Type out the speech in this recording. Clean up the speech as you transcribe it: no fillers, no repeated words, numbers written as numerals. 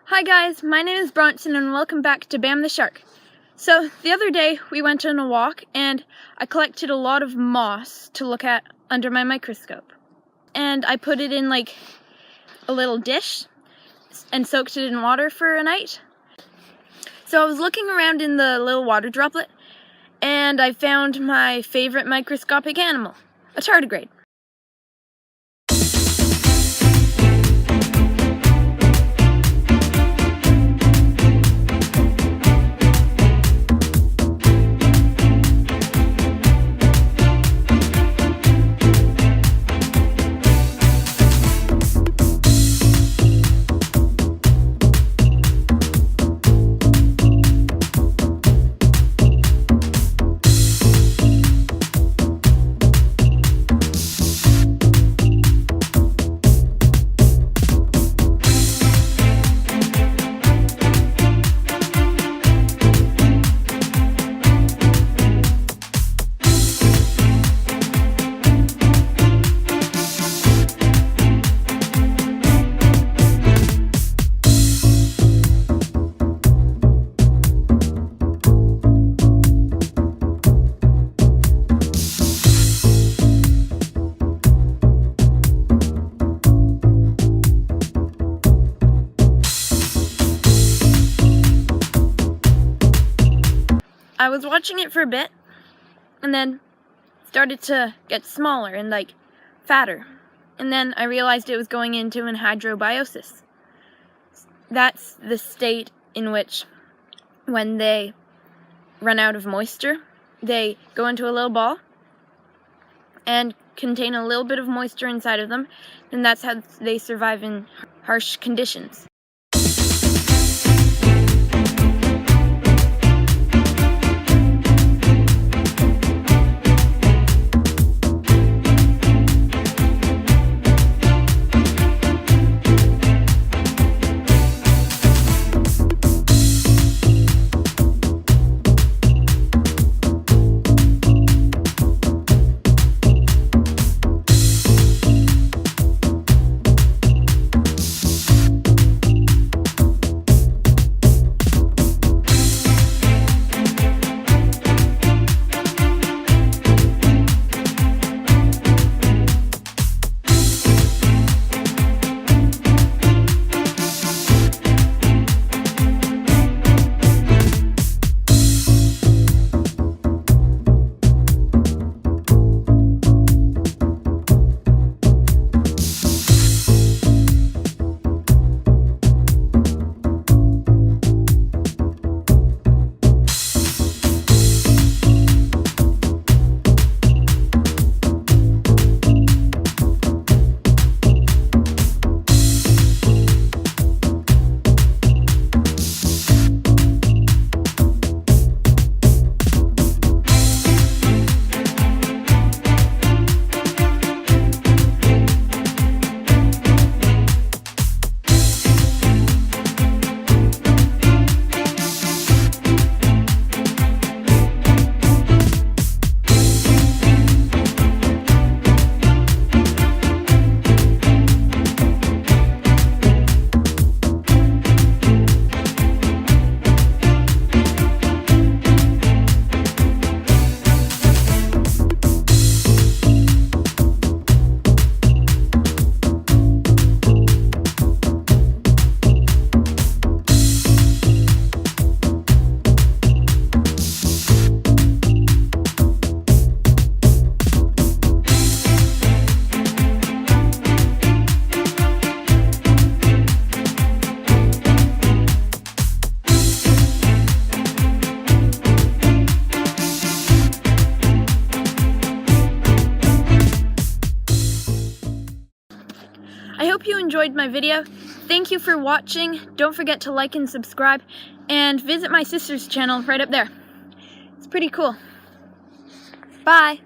Hi guys, my name is Bronson and welcome back to Bam the Shark. So the other day we went on a walk and I collected a lot of moss to look at under my microscope. And I put it in like a little dish and soaked it in water for a night. So I was looking around in the little water droplet and I found my favorite microscopic animal, a tardigrade. I was watching it for a bit, and then started to get smaller and like fatter. And then I realized it was going into anhydrobiosis. That's the state in which when they run out of moisture, they go into a little ball and contain a little bit of moisture inside of them, and that's how they survive in harsh conditions. I hope you enjoyed my video. Thank you for watching. Don't forget to like and subscribe, and visit my sister's channel right up there. It's pretty cool. Bye!